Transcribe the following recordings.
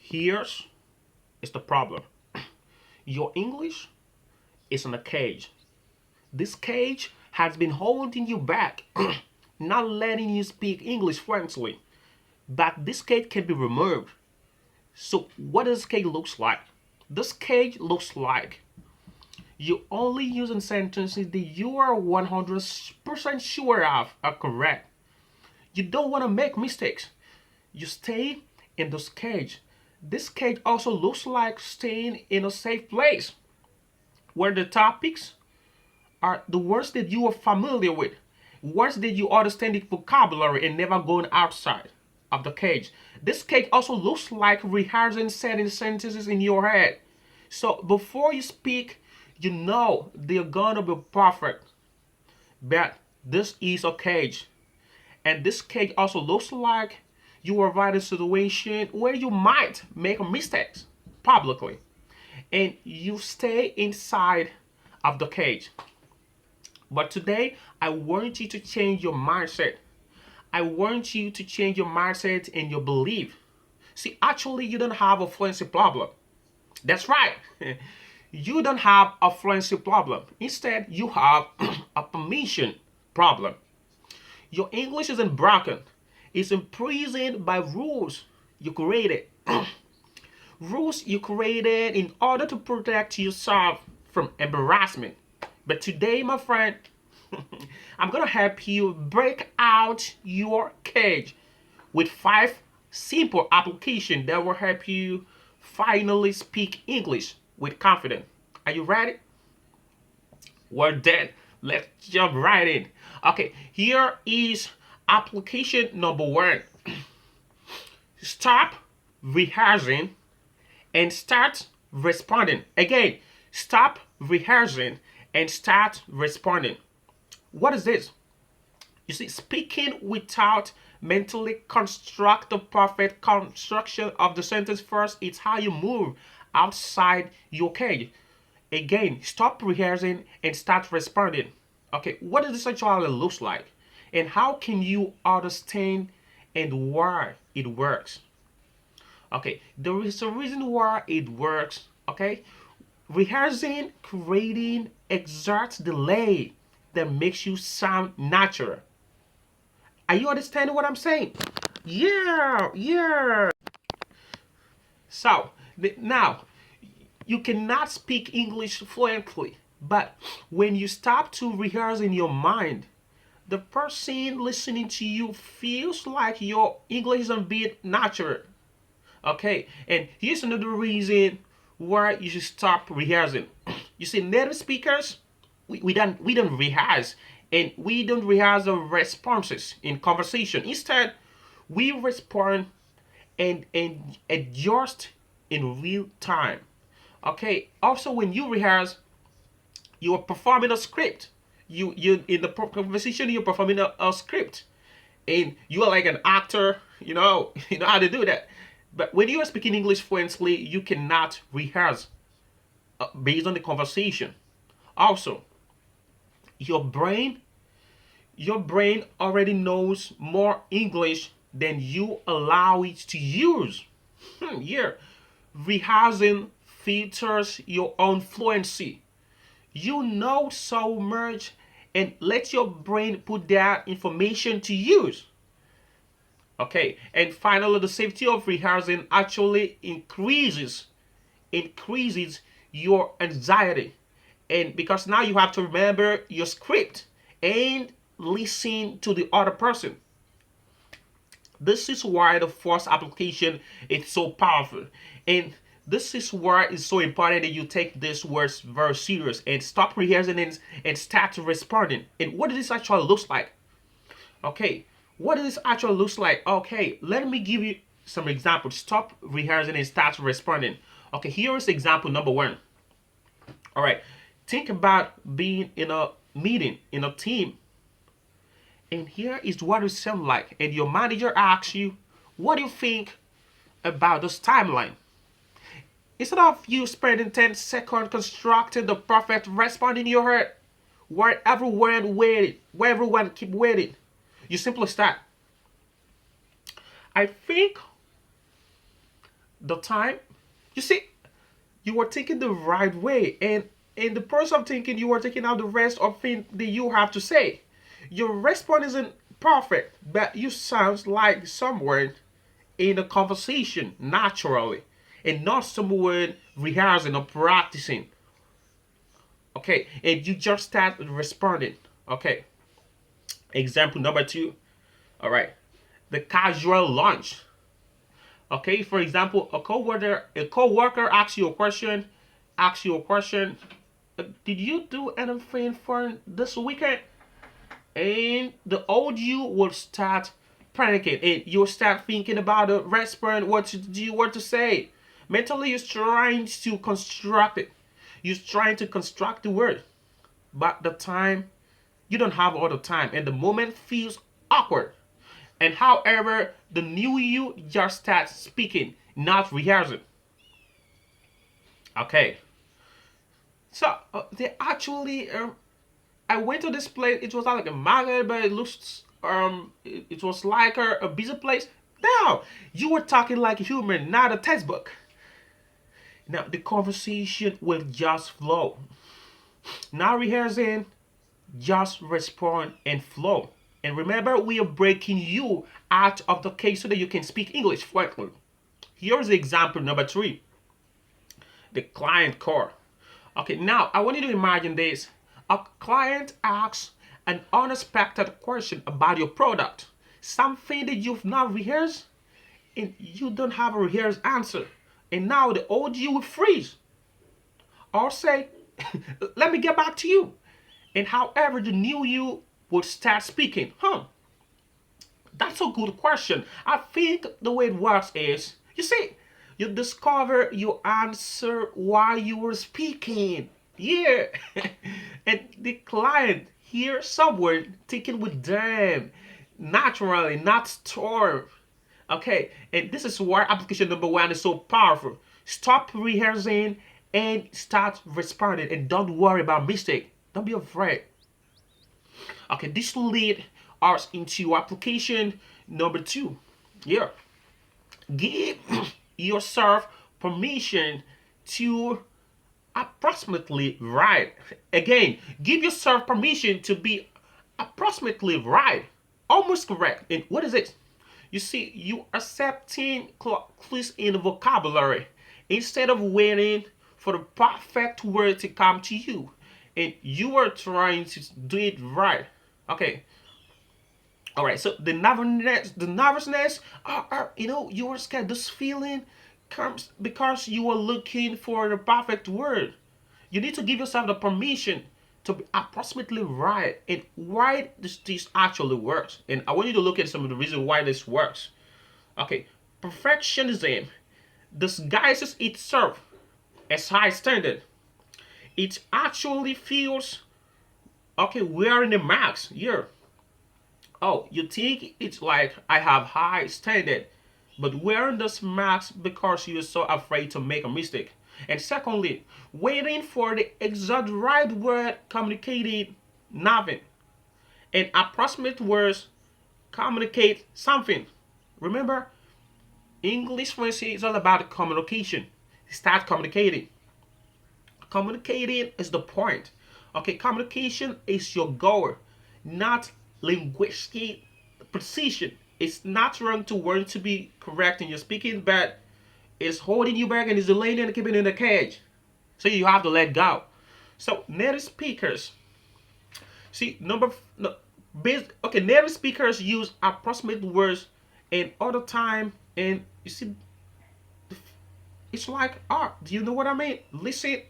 Here's is the problem. Your English is in a cage. This cage has been holding you back, not letting you speak English fluently. But this cage can be removed. So what does cage looks like? This cage looks like you only using sentences that you are 100% sure of are correct. You don't want to make mistakes. You stay in this cage. This cage also looks like staying in a safe place where the topics are the words that you are familiar with, words that you understand the vocabulary and never going outside of the cage. This cage also looks like rehearsing setting sentences in your head. So before you speak, you know they're gonna be perfect. But this is a cage. And this cage also looks like you are in a situation where you might make mistakes publicly. And you stay inside of the cage. But today, I want you to change your mindset. I want you to change your mindset and your belief. See, actually, you don't have a fluency problem. That's right. You don't have a fluency problem. Instead, you have a permission problem. Your English isn't broken. It's imprisoned by rules you created. Rules you created in order to protect yourself from embarrassment. But today, my friend, I'm gonna help you break out your cage with 5 simple applications that will help you finally speak English with confidence. Are you ready? Well then, let's jump right in. Okay, here is application number 1. Stop rehearsing and start responding. Again, stop rehearsing and start responding. What is this? You see, speaking without mentally construct the perfect construction of the sentence first, it's how you move outside your cage. Again, stop rehearsing and start responding. Okay, what does this actually looks like? And how can you understand and why it works? Okay, there is a reason why it works. Okay, rehearsing, creating exerts delay that makes you sound natural. Are you understanding what I'm saying? Yeah, yeah. So now you cannot speak English fluently, but when you stop to rehearse in your mind, the person listening to you feels like your English is a bit natural. Okay, and here's another reason why you should stop rehearsing. You see, native speakers, we don't rehearse, and we don't rehearse the responses in conversation. Instead, we respond and adjust in real time. Okay. Also, when you rehearse, you are performing a script. You in the conversation you're performing a script, and you are like an actor. You know you know how to do that. But when you are speaking English fluently, you cannot rehearse based on the conversation. Also, your brain your brain already knows more English than you allow it to use. Yeah, rehearsing filters your own fluency. You know so much and let your brain put that information to use. Okay, and finally, the safety of rehearsing actually increases your anxiety, and because now you have to remember your script and listen to the other person. This is why the first application is so powerful, and this is why it's so important that you take this words very serious and stop rehearsing and start responding. And what does this actually looks like? Okay, what does this actually looks like? Okay, let me give you some examples. Stop rehearsing and start responding. Okay, here is example number 1. All right, think about being in a meeting in a team, and here is what it sounds like. And your manager asks you, "What do you think about this timeline?" Instead of you spending 10 seconds constructing the perfect response in your head, where everyone keep waiting, you simply start. I think the time. You see, you were thinking the right way, and in the process of thinking, you were taking out the rest of things that you have to say. Your response isn't perfect, but you sound like someone in a conversation naturally, and not someone rehearsing or practicing. Okay, and you just start responding. Okay, example number two. All right, the casual lunch. Okay, for example, a coworker asks you a question, asks you a question. Did you do anything fun this weekend? And the old you will start panicking, and you'll start thinking about the response, what to do, what to say. Mentally, you're trying to construct it. You're trying to construct the word, but the time you don't have all the time, and the moment feels awkward. And however, the new you just starts speaking, not rehearsing. Okay, so they actually I went to this place. It was not like a market, but it looks it was like a busy place. Now you were talking like a human, not a textbook. Now the conversation will just flow. Now rehearsing, just respond and flow. And remember, we are breaking you out of the case so that you can speak English fluently. Here's example number three: the client core. Okay, now I want you to imagine this. A client asks an unexpected question about your product, something that you've not rehearsed, and you don't have a rehearsed answer. And now the old you will freeze or say, let me get back to you. And however, the new you will start speaking. That's a good question. I think the way it works is, you see, you discover your answer while you were speaking. Yeah. And the client hears someone thinking with them naturally, not storm. Okay. And this is why application number one is so powerful. Stop rehearsing and start responding. And don't worry about mistake. Don't be afraid. Okay, this will lead us into application number two. Yeah, give yourself permission to approximately right. Again, give yourself permission to be approximately right, almost correct. And what is it? You see, you accepting clues in vocabulary instead of waiting for the perfect word to come to you, and you are trying to do it right. Okay, all right. So the nervousness, you are scared. This feeling comes because you are looking for the perfect word. You need to give yourself the permission to be approximately right, and why this actually works. And I want you to look at some of the reasons why this works. Okay, perfectionism disguises itself as high standard. It actually feels okay. Wearing a mask. Yeah. Oh, you think it's like I have high standard, but wearing this mask because you're so afraid to make a mistake. And secondly, waiting for the exact right word communicated nothing. And approximate words communicate something. Remember, English fluency is all about communication. Start communicating. Communicating is the point. Okay, communication is your goal, not linguistic precision. It's not wrong to want to be correct in your speaking, but it's holding you back and it's delaying you and keeping you in the cage. So you have to let go. So native speakers, see number no, okay, native speakers use approximate words and other time, and you see it's like art. Do you know what I mean? Listen,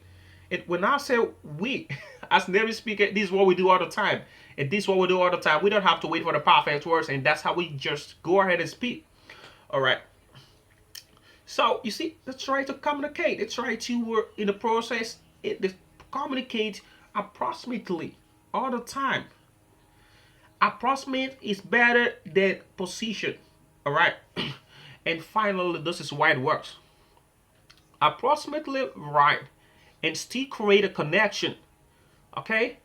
and when I say we, as native speaker, this is what we do all the time. And this is what we do all the time. We don't have to wait for the perfect words, and that's how we just go ahead and speak. All right. So you see, let's try to communicate. Let's try to in the process communicate approximately all the time. Approximate is better than position. All right. And finally, this is why it works. Approximately right, and still create a connection. Okay.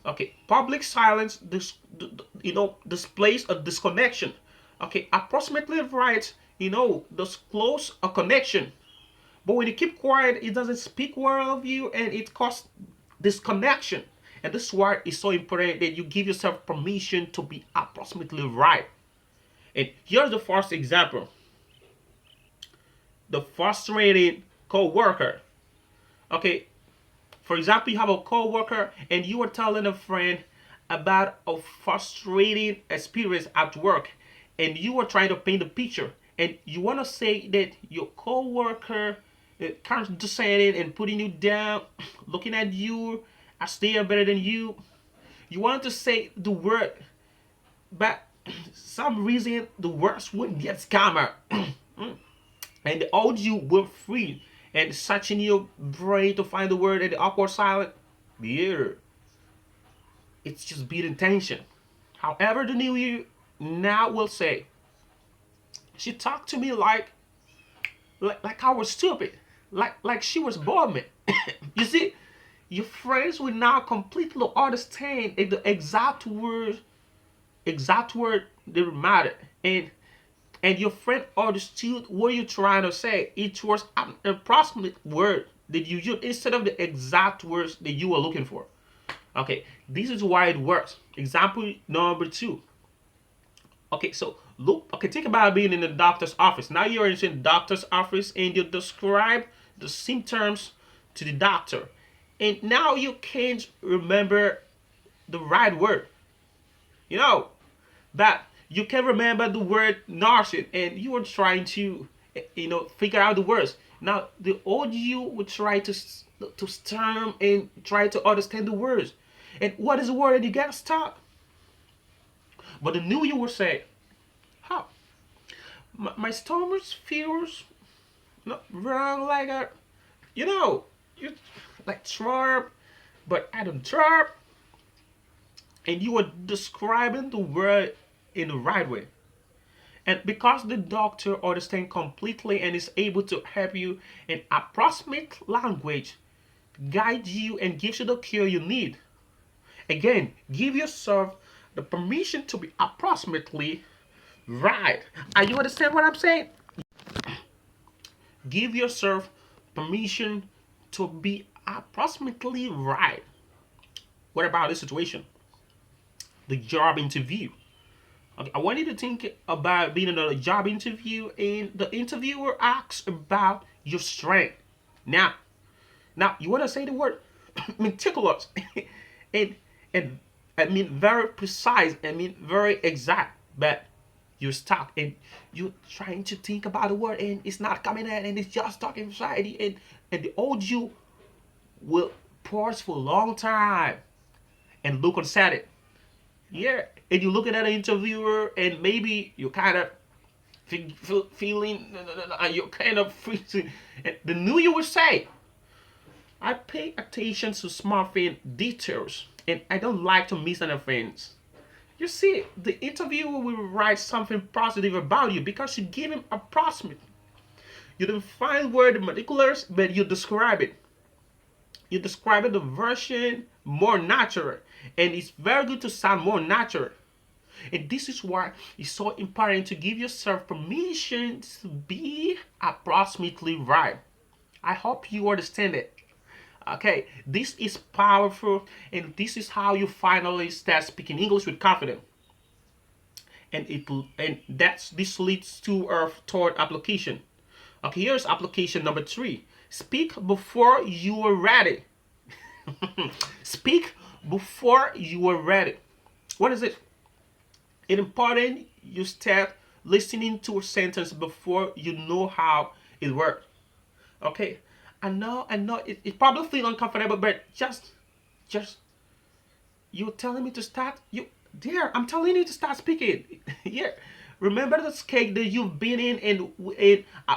Okay. Public silence. Displays a disconnection. Okay. Approximately right. those close a connection. But when you keep quiet, it doesn't speak well of you, and it causes disconnection. And this is why it's so important that you give yourself permission to be approximately right. And here's the first example: the frustrated co-worker. Okay, for example, you have a co-worker and you are telling a friend about a frustrating experience at work, and you are trying to paint a picture, and you want to say that your co-worker condescending and putting you down, looking at you as they are better than you. You want to say the word, but some reason the words wouldn't get scammer. And the audio will free and searching your brain to find the word and the awkward silence. Yeah, it's just beating tension. However, the new you now will say, she talked to me like I was stupid, like she was bombing. You see, your friends will now completely understand the exact word that matter, and your friend understood what you're trying to say. It was an approximate word that you used instead of the exact words that you were looking for. Okay, this is why it works. Example number two. Okay, so look. Okay, think about being in the doctor's office. Now you're in the doctor's office and you describe the symptoms to the doctor, and now you can't remember the right word. You know, that you can remember the word nursing and you are trying to figure out the words. Now the old you would try to stem and try to understand the words, and what is the word, and you get stuck. But the new you will say, how my stomach feels not wrong, like a you know you like trap, but I don't trap. And you are describing the word in the right way. And because the doctor understands completely and is able to help you in approximate language, guide you and gives you the cure you need. Again, give yourself the permission to be approximately right. Are you understand what I'm saying? Give yourself permission to be approximately right. What about this situation? The job interview. Okay, I want you to think about being in a job interview, and the interviewer asks about your strength. Now, now you want to say the word meticulous, and and I mean very precise. I mean very exact, but you're stuck and you're trying to think about the word, and it's not coming out, and it's just stuck inside you, and the old you will pause for a long time and look at it. Yeah, and you're looking at an interviewer, and maybe you're kind of feeling, you're kind of freezing. And the new you will say, I pay attention to small thing details, and I don't like to miss anything. You see, the interviewer will write something positive about you because you give him approximate. You don't find word particulars, but you describe it. You describe it the version more natural, and it's very good to sound more natural. And this is why it's so important to give yourself permission to be approximately right. I hope you understand it. Okay, this is powerful, and this is how you finally start speaking English with confidence. And that's this leads to our third application. Okay, here's application number three. Speak before you are ready. Speak before you are ready. What is it? It's important you start listening to a sentence before you know how it works. Okay, I know, it probably feels uncomfortable, but just you telling me to start. Dear, I'm telling you to start speaking. Yeah, remember this cake that you've been in, and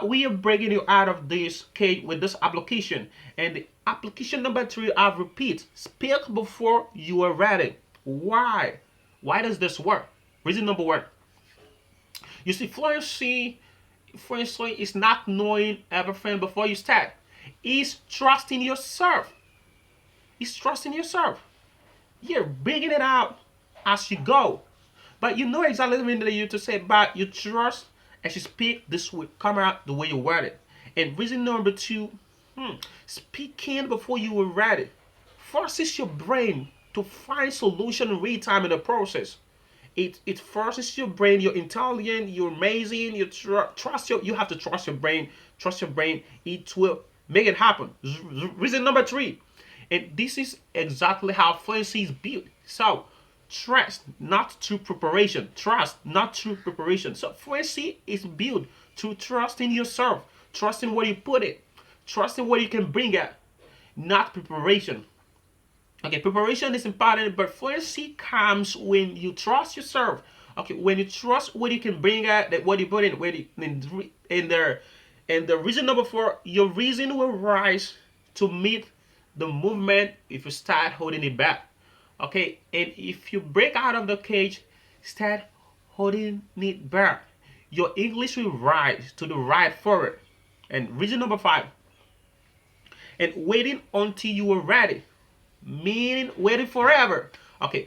we are breaking you out of this cake with this application. And the application number three, I repeat, speak before you are ready. Why? Why does this work? Reason number one. You see, fluency is not knowing everything before you start. It's trusting yourself. It's trusting yourself. You're bringing it out as you go. But you know exactly what you to say, but you trust as you speak, this will come out the way you word it. And reason number two, speaking before you were ready forces your brain to find solution in real time in the process. It forces your brain. You're intelligent. You're amazing. Trust your. You have to trust your brain. Trust your brain. It will make it happen. Reason number three, and this is exactly how fluency is built. So trust, not through preparation. Trust, not through preparation. So fluency is built through trusting yourself, trusting where you put it, trusting what you can bring out, not preparation. Okay, preparation is important, but fluency comes when you trust yourself. Okay, when you trust what you can bring out, that what you put in, where you, in there, and the reason number four, your reason will rise to meet the movement if you start holding it back. Okay, and if you break out of the cage, start holding it back. Your English will rise to the right forward. And reason number five, and waiting until you are ready, meaning waiting forever. Okay,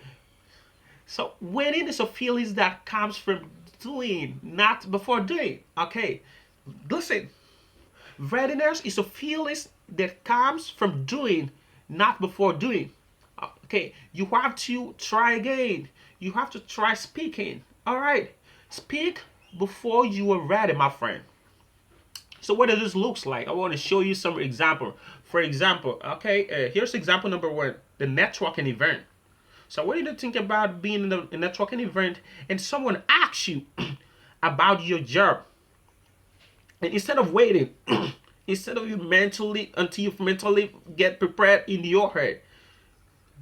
so waiting is a feeling that comes from doing, not before doing. Okay, listen, readiness is a feeling that comes from doing, not before doing. Okay, you have to try again. You have to try speaking. All right, speak before you are ready, my friend. So what does this looks like? I want to show you some example. For example, okay, here's example number one: the networking event. So what do you think about being in a networking event and someone asks you about your job, and instead of waiting, instead of you mentally until you mentally get prepared in your head,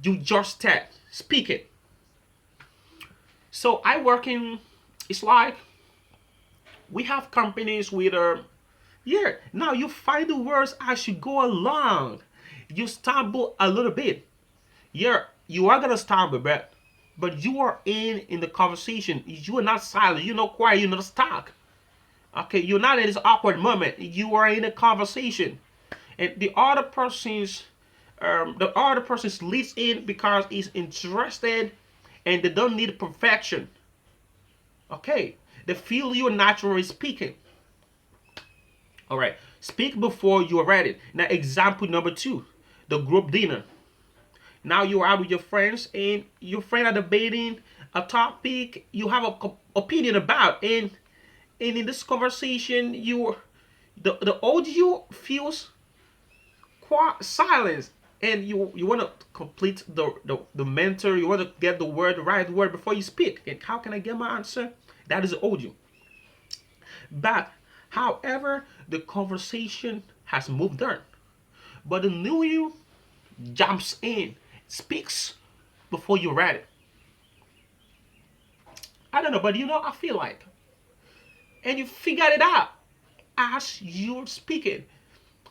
you just start speak it. So I work in. It's like we have companies with yeah. Now you find the words as you go along. You stumble a little bit. Yeah, you are gonna stumble, but you are in the conversation. You are not silent. You're not quiet. You're not stuck. Okay, you're not in this awkward moment. You are in a conversation, and the other person's leads in because he's interested, and they don't need perfection. Okay, they feel you're naturally speaking. All right, speak before you are ready. Now, example number two, the group dinner. Now you're out with your friends, and your friend are debating a topic you have an opinion about, and in this conversation, the audio feels quiet silence, and you want to complete the mentor. You want to get the right word before you speak. And how can I get my answer? That is the audio. But however, the conversation has moved on, but the new you jumps in, speaks before you're ready. I don't know, but I feel like, and you figure it out as you're speaking.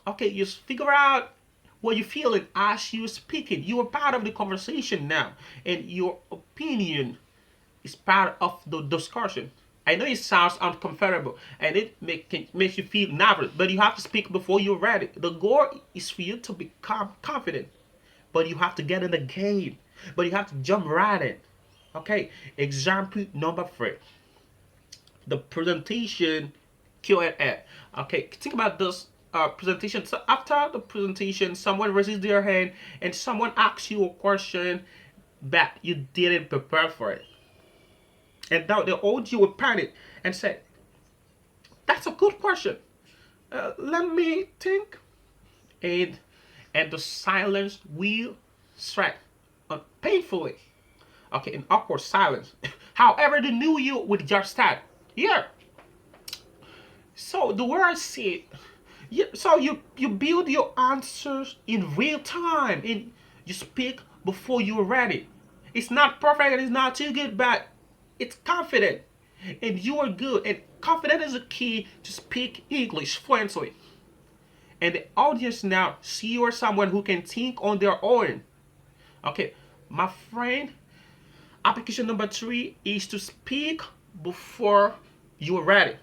Okay, you figure out what you're feeling as you're speaking. You are part of the conversation now, and your opinion is part of the discussion. I know it sounds uncomfortable and makes you feel nervous, but you have to speak before you're ready. The goal is for you to become confident, but you have to get in the game, but you have to jump right in. Okay, example number three, the presentation Q&A. Okay, think about this presentation. So after the presentation, someone raises their hand and someone asks you a question that you didn't prepare for it. And now the audio will panic and say, "That's a good question. Let me think." And the silence will strike painfully. Okay, an awkward silence. However, the new you would just start. Yeah. So the word I said, yeah, so you build your answers in real time and you speak before you're ready. It's not perfect and it's not too good, but it's confident and you are good. And confident is a key to speak English fluently. And the audience now see you as someone who can think on their own. Okay, my friend, application number three is to speak before you're ready.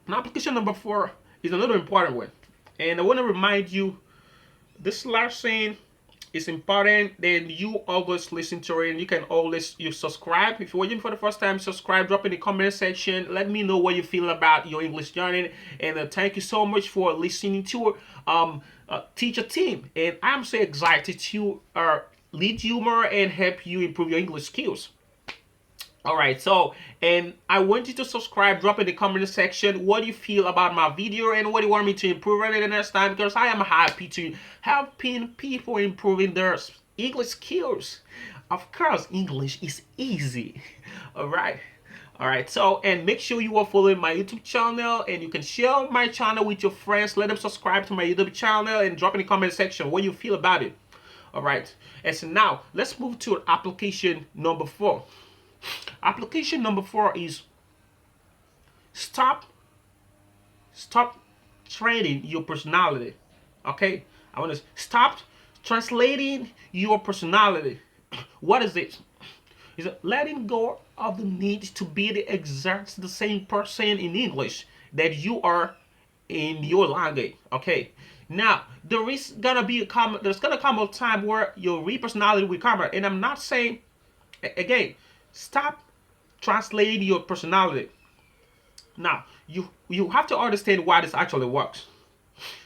Now, application number four is another important one. And I want to remind you this lesson It's important that you always listen to it, and you can always you subscribe. If you're watching for the first time, subscribe, drop in the comment section, let me know what you feel about your English journey. And thank you so much for listening to teacher team, and I'm so excited to lead you more and help you improve your English skills. All right, so, and I want you to subscribe, drop in the comment section what you feel about my video and what you want me to improve on it the next time, because I am happy to helping people improving their English skills. Of course, English is easy. All right. All right, so, and make sure you are following my YouTube channel, and you can share my channel with your friends. Let them subscribe to my YouTube channel and drop in the comment section what you feel about it. All right, and so now let's move to application number 4. Application number 4 is stop stop training your personality. Okay, I want to stop translating your personality. What is it? Is it letting go of the need to be the exact the same person in English that you are in your language. Okay, now there's gonna come a time where your real personality will come out, and I'm not saying again, stop translating your personality. Now, you have to understand why this actually works.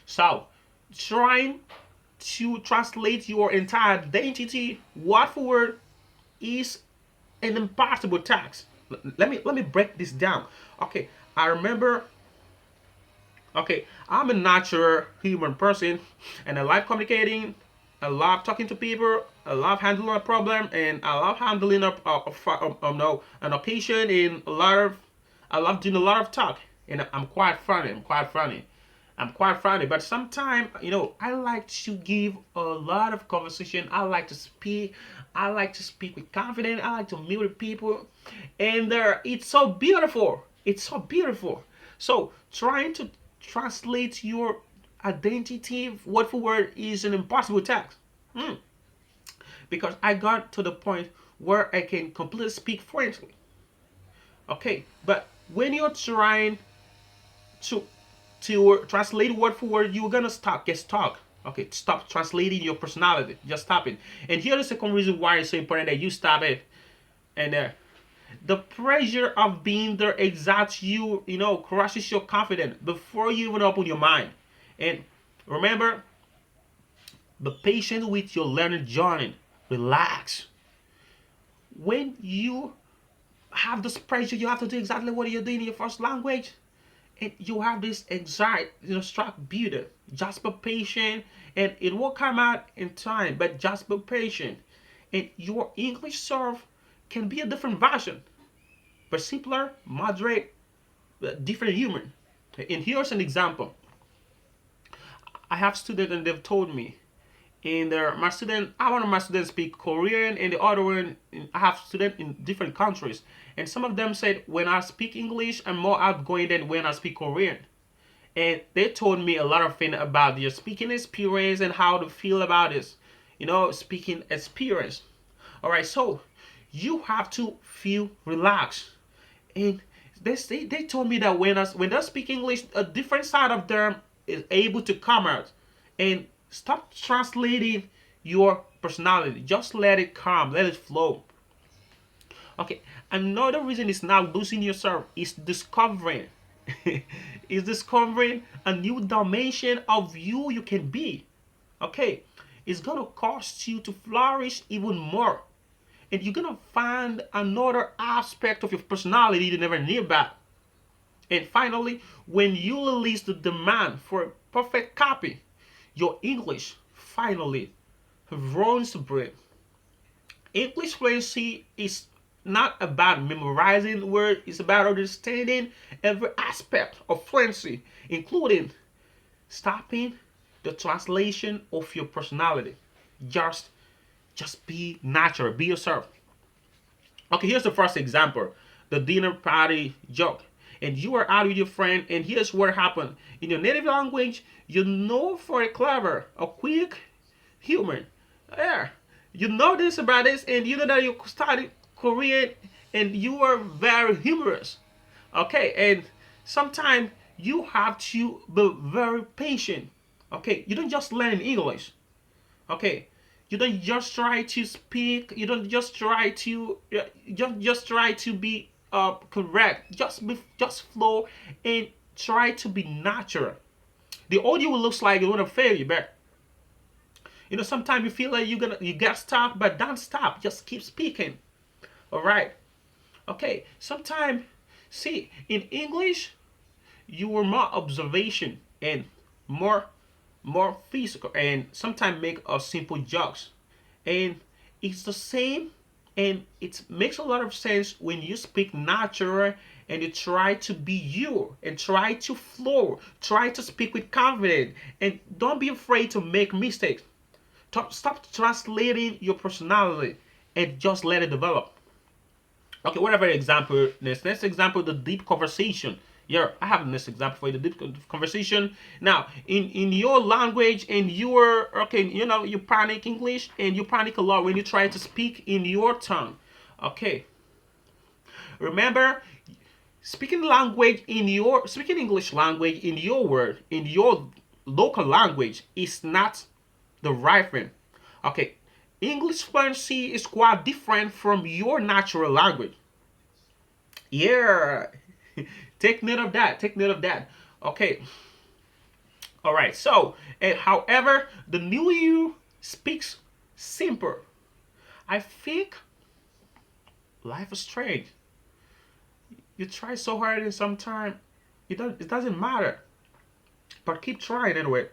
So, trying to translate your entire identity word for word is an impossible task. Let me break this down. Okay, I remember. Okay, I'm a natural human person, and I like communicating. I love talking to people. I love handling a problem, and I love handling no, an occasion. In a lot of, I love doing a lot of talk, and I'm quite funny. I'm quite funny, but sometimes, I like to give a lot of conversation. I like to speak. I like to speak with confidence. I like to meet with people, and it's so beautiful. It's so beautiful. So trying to translate your identity word for word is an impossible task. Hmm. Because I got to the point where I can completely speak French. Okay, but when you're trying to translate word for word, you're gonna get stuck. Okay, stop translating your personality. Just stop it. And here's the second reason why it's so important that you stop it. And the pressure of being the exact you crushes your confidence before you even open your mind. And remember, be patient with your learning journey. Relax. When you have this pressure, you have to do exactly what you're doing in your first language, and you have this anxiety, struck beauty. Just be patient, and it will come out in time. But just be patient, and your English serve can be a different version, but simpler, moderate, different human. And here's an example. I have students, and they've told me, and one of my students speak Korean, and the other one, I have students in different countries, and some of them said when I speak English, I'm more outgoing than when I speak Korean. And they told me a lot of things about their speaking experience and how to feel about this, speaking experience. All right, so you have to feel relaxed. And they told me that when they speak English, a different side of them is able to come out. And stop translating your personality. Just let it come, let it flow. Okay, another reason is not losing yourself is discovering. Is discovering a new dimension of you can be. Okay, it's gonna cost you to flourish even more, and you're gonna find another aspect of your personality you never knew about. And finally, when you release the demand for a perfect copy, your English finally runs to breath. English fluency is not about memorizing words, it's about understanding every aspect of fluency, including stopping the translation of your personality. Just just be natural, be yourself. Okay, here's the first example. The dinner party joke. And you are out with your friend, and here's what happened. In your native language, you know for a clever, a quick humor. Yeah. You know this about this, and you know that you studied Korean, and you are very humorous. Okay, and sometimes you have to be very patient. Okay, you don't just learn English. Okay, You don't just try to speak. You don't just try to just try to be correct. Just flow and try to be natural. The audio will looks like you want to fail you, but sometimes you feel like you get stuck, but don't stop. Just keep speaking. All right. Okay. Sometimes, see, in English, you were more observation and more more physical, and sometimes make a simple jokes, and it's the same, and it makes a lot of sense when you speak natural and you try to be you and try to flow, try to speak with confidence, and don't be afraid to make mistakes. Stop translating your personality and just let it develop. Okay, whatever example. Next example, the deep conversation. Yeah, I have this example for you, the deep conversation. Now, in your language, and you are okay, you panic English, and you panic a lot when you try to speak in your tongue. Okay, remember, speaking English language in your word, in your local language is not the right thing. Okay, English fluency is quite different from your natural language. Yeah. Take note of that. Take note of that. Okay. All right. So, and however, the new you speaks simple. I think life is strange. You try so hard, and sometimes it doesn't matter. But keep trying anyway.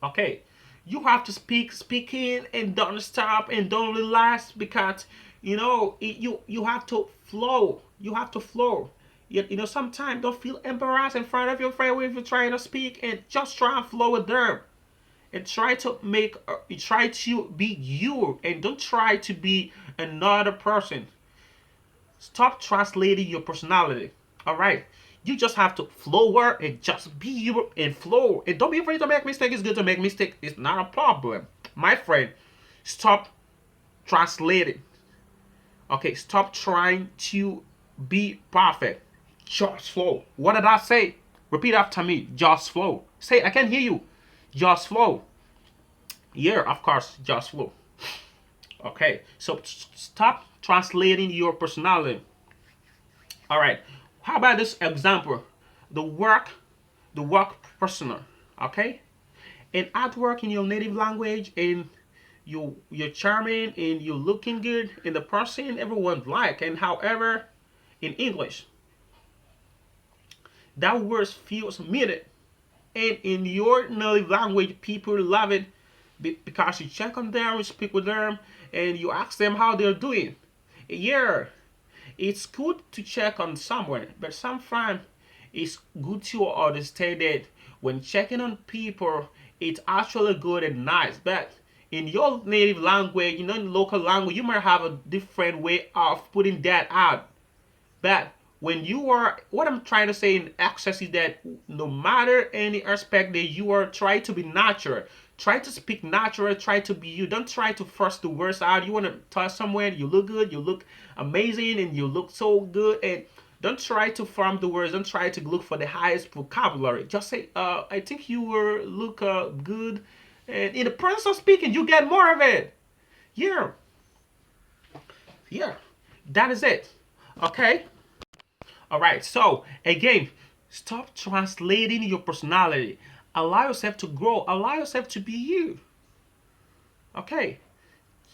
Okay. You have to speak in, and don't stop, and don't relax, because you have to flow. You have to flow. Sometimes don't feel embarrassed in front of your friend if you're trying to speak, and just try and flow with them, and try to be you, and don't try to be another person. Stop translating your personality. All right. You just have to flow and just be you and flow. And don't be afraid to make mistakes. It's good to make mistakes. It's not a problem. My friend, stop translating. Okay, stop trying to be perfect. Just flow. What did I say? Repeat after me. Just flow. Say it. I can hear you. Just flow. Yeah, of course. Just flow. Okay. So stop translating your personality. All right. How about this example? The work, the work personal. Okay. And at work in your native language, and you're charming, and you're looking good, and the person everyone like, and however, in English, that word feels muted, and in your native language, people love it because you check on them, you speak with them, and you ask them how they're doing. Yeah, it's good to check on someone, but sometimes it's good to understand that when checking on people, it's actually good and nice. But in your native language, in local language, you might have a different way of putting that out. But when you are, what I'm trying to say in access is that no matter any aspect that you are, try to be natural. Try to speak natural. Try to be you. Don't try to force the words out. You want to tell someone you look good, you look amazing, and you look so good. And don't try to form the words. Don't try to look for the highest vocabulary. Just say, I think you will look good. And in the process of speaking, you get more of it. Yeah. Yeah. That is it. Okay? All right. So again, stop translating your personality. Allow yourself to grow. Allow yourself to be you. Okay.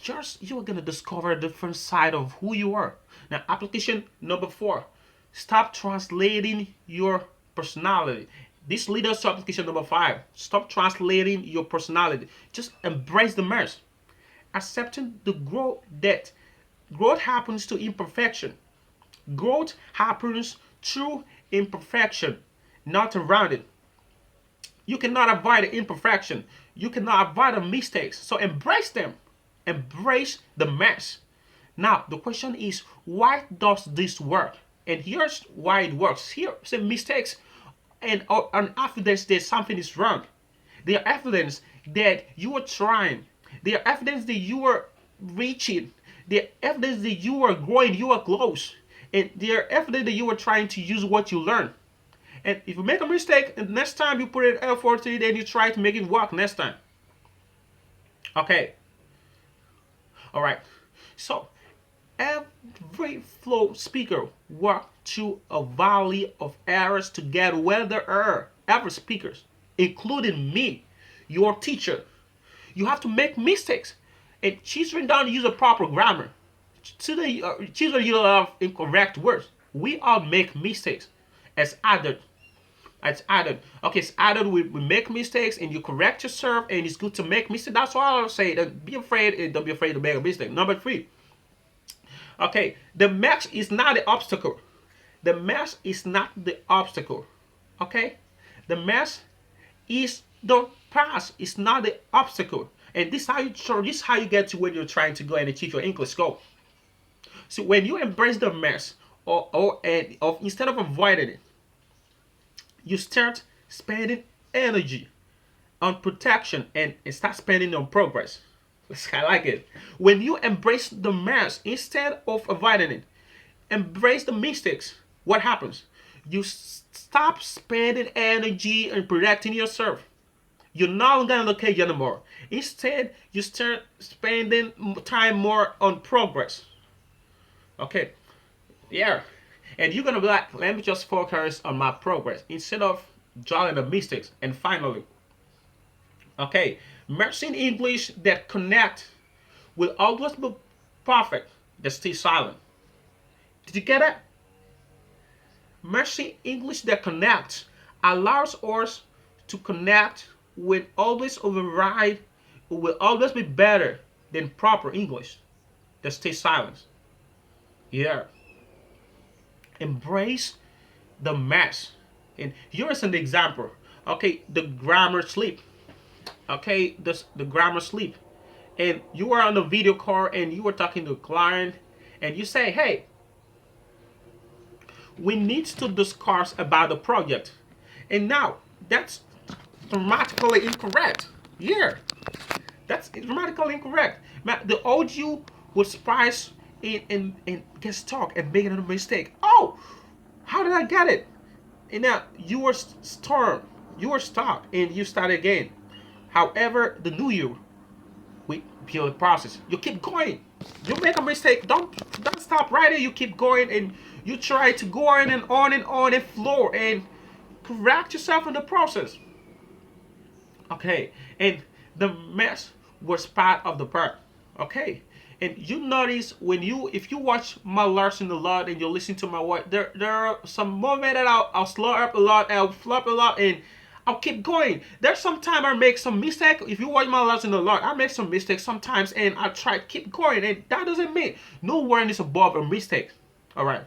Just you're gonna discover a different side of who you are. Now, application number 4. Stop translating your personality. This leads us to application number 5. Stop translating your personality. Just embrace the mess. Accepting the growth happens to imperfection. Growth happens through imperfection, not around it. You cannot avoid the imperfection. You cannot avoid the mistakes. So embrace them. Embrace the mess. Now, the question is, why does this work? And here's why it works. Here, some mistakes and an evidence that something is wrong. They are evidence that you are trying. They are evidence that you are reaching. They are evidence that you are growing, you are close. And they are evidence that you are trying to use what you learn. And if you make a mistake, and next time you put in effort to it and you try to make it work next time. Okay. All right. So every flow speaker walk through a valley of errors to get where they are. Every speakers, including me, your teacher. You have to make mistakes. And children don't use a proper grammar. Children use a lot of incorrect words. We all make mistakes as adults. It's added. Okay, it's added. We make mistakes and you correct yourself, and it's good to make mistakes. That's why I'll say that be afraid and don't be afraid to make a mistake. Number three. Okay, the match is not the obstacle. The match is not the obstacle. Okay, the match is the pass. It's not the obstacle. And this is how you this is how you get to where you're trying to go and achieve your English goal. So when you embrace the mess, or instead of avoiding it, you start spending energy on protection and start spending on progress. I like it. When you embrace the mess instead of avoiding it, embrace the mistakes, what happens? You stop spending energy on protecting yourself. You're not gonna locate you anymore. Instead, you start spending time more on progress. Okay, yeah. And you're gonna be like, let me just focus on my progress instead of dwelling on mistakes. And finally, okay, machine English that connect will always be perfect. That stay silent. Did you get it? Machine English that connects allows us to connect with always override, will always be better than proper English that stay silent. Yeah. Embrace the mess. And here's an example. Okay, the grammar sleep. Okay, the grammar sleep. And you are on a video call and you are talking to a client and you say, hey, we need to discuss about the project. And now that's grammatically incorrect. Yeah, that's grammatically incorrect. The audio will spice and get stuck and make another mistake. Oh, how did I get it? And now you were storm, you were stuck, and you start again. However, the new you, we build the process. You keep going. You make a mistake. Don't stop right there. You keep going and you try to go on and on and on and flow and correct yourself in the process. Okay, and the mess was part of the part. Okay, and you notice when if you watch my lesson a lot and you listen to my work, there are some moments that I'll slow up a lot, I'll flop a lot, and I'll keep going. There's some time I make some mistake. If you watch my lesson a lot, I make some mistakes sometimes, and I try to keep going, and that doesn't mean no one is above a mistake. All right.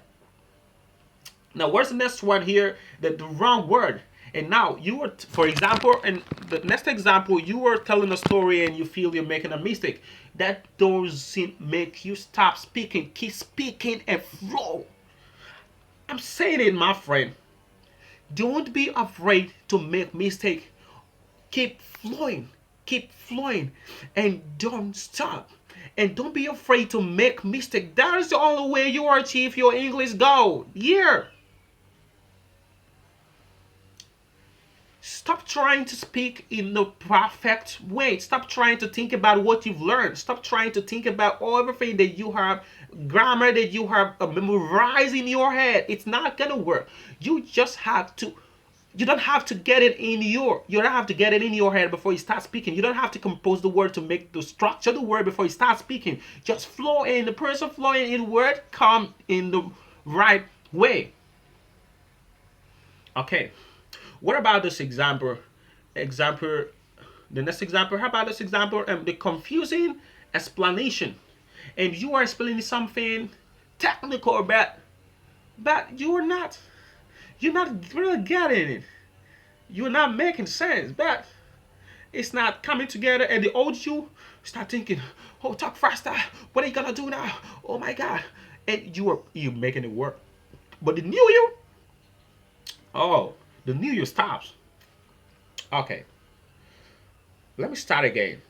Now, what's the next one here? The wrong word. And now you were, for example, and the next example, you were telling a story and you feel you're making a mistake. That doesn't make you stop speaking. Keep speaking and flow. I'm saying it, my friend. Don't be afraid to make mistake. Keep flowing. Keep flowing. And don't stop. And don't be afraid to make mistake. That is the only way you will achieve your English goal. Yeah. Stop trying to speak in the perfect way. Stop trying to think about what you've learned. Stop trying to think about everything that you have, grammar that you have memorized in your head. It's not gonna work. You just have to. You don't have to get it in your. You don't have to get it in your head before you start speaking. You don't have to compose the word to make the structure the word before you start speaking. Just flow in. The person flowing in word come in the right way. Okay. What about this example? The next example. How about this example? The confusing explanation, and you are explaining something technical but you're not really getting it. You're not making sense. But it's not coming together, and the old you start thinking, "Oh, talk faster. What are you gonna do now? Oh my God!" And you making it work, but the new you. Oh, the new year stops. Okay, let me start again.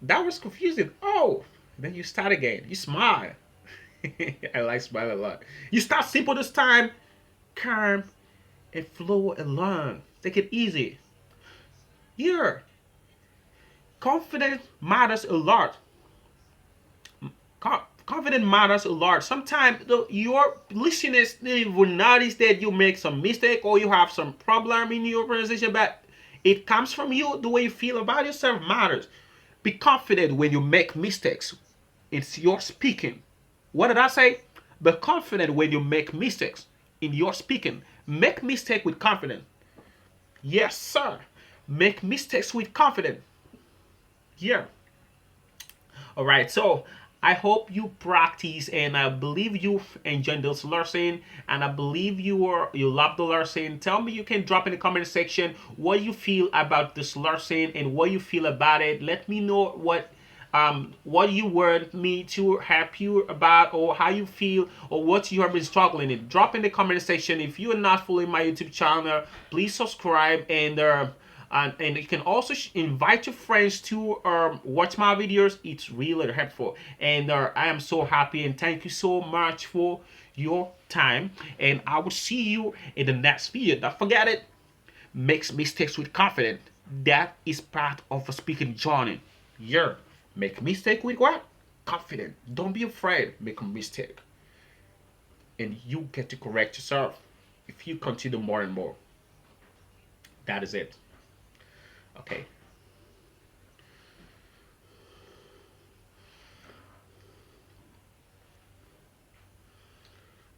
That was confusing. Oh, then you start again. You smile. I like smile a lot. You start simple this time, calm and flow along. Take it easy. Here, confidence matters a lot. Confidence matters a lot. Sometimes your listeners will notice that you make some mistake or you have some problem in your presentation, but it comes from you. The way you feel about yourself matters. Be confident when you make mistakes. It's your speaking. What did I say? Be confident when you make mistakes in your speaking. Make mistake with confidence. Yes, sir. Make mistakes with confidence. Yeah. All right. So I hope you practice, and I believe you enjoyed this lesson, and I believe you love the lesson. Tell me, you can drop in the comment section what you feel about this lesson and what you feel about it. Let me know what you want me to help you about, or how you feel, or what you have been struggling in. Drop in the comment section. If you are not following my YouTube channel, please subscribe, and you can also invite your friends to watch my videos. It's really helpful, and I am so happy, and thank you so much for your time, and I will see you in the next video. Don't forget it. Makes mistakes with confidence. That is part of a speaking journey. Yeah. Make mistake with what? Confident. Don't be afraid. Make a mistake. And you get to correct yourself if you continue more and more. That is it. Okay.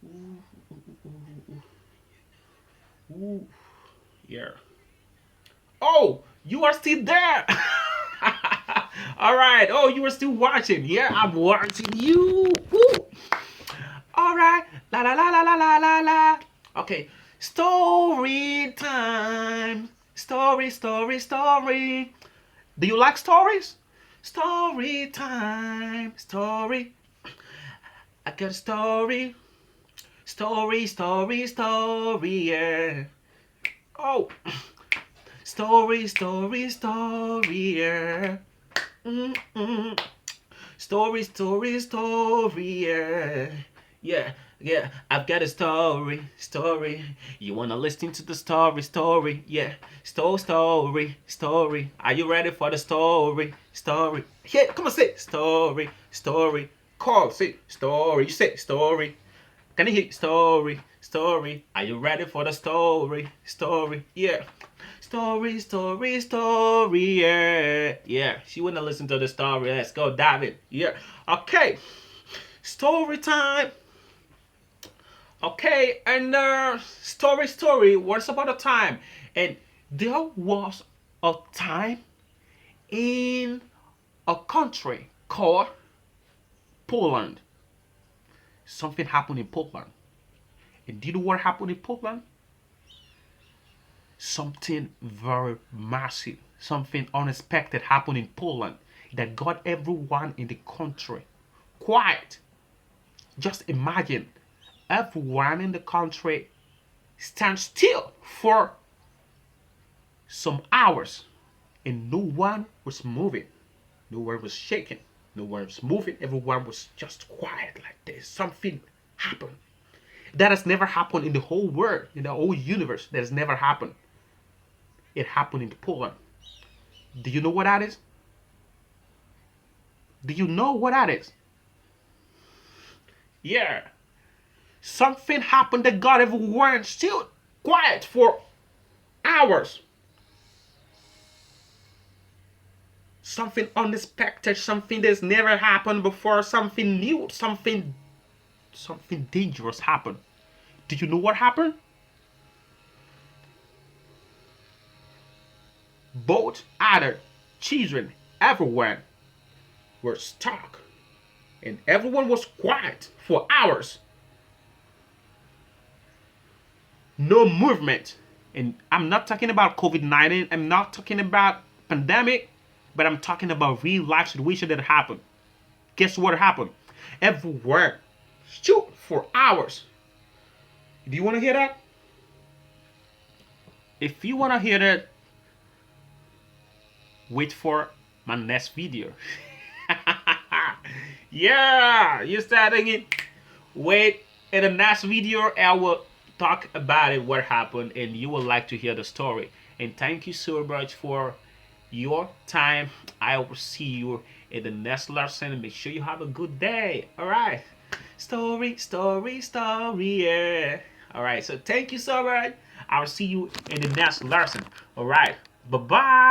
Ooh, ooh, ooh, ooh. Yeah. Oh, you are still there. All right. Oh, you are still watching. Yeah, I'm watching you. Woo. All right. La la la la la la la la. Okay. Story time. Story, story, story. Do you like stories? Story time. Story. I got a story. Story, story, story. Yeah. Oh. Story, story, story. Yeah. Mm-mm. Story, story, story, yeah. Yeah, yeah, I've got a story, story. You wanna listen to the story, story, yeah. Story, story. Are you ready for the story, story? Yeah, come on, say story, story. Call, say story. You say story. Can you hear story, story? Are you ready for the story, story? Yeah. Story, story, story, yeah. Yeah, she wouldn't listen to the story. Let's go dive in. Yeah. Okay. Story time. Okay, and story. Once upon a time. And there was a time in a country called Poland. Something happened in Poland. And do you know what happened in Poland? Something very massive, something unexpected happened in Poland that got everyone in the country quiet. Just imagine everyone in the country stand still for some hours and no one was moving, no one was shaking, no one was moving, everyone was just quiet like this. Something happened that has never happened in the whole world, in the whole universe. That has never happened. It happened in Poland. Do you know what that is? Do you know what that is? Yeah. Something happened that got everyone still quiet for hours. Something unexpected, something that's never happened before, something new, something dangerous happened. Do you know what happened? Both adults, children, everyone were stuck. And everyone was quiet for hours. No movement. And I'm not talking about COVID-19. I'm not talking about pandemic, but I'm talking about real life situation that happened. Guess what happened? Everywhere, shoot for hours. Do you want to hear that? If you want to hear that, wait for my next video. Yeah, you starting it. Wait, in the next video, I will talk about it, what happened, and you will like to hear the story. And thank you so much for your time. I will see you in the next lesson. And make sure you have a good day. All right. Story, story, story. Yeah. All right. So thank you so much. I'll see you in the next lesson. All right. Bye bye.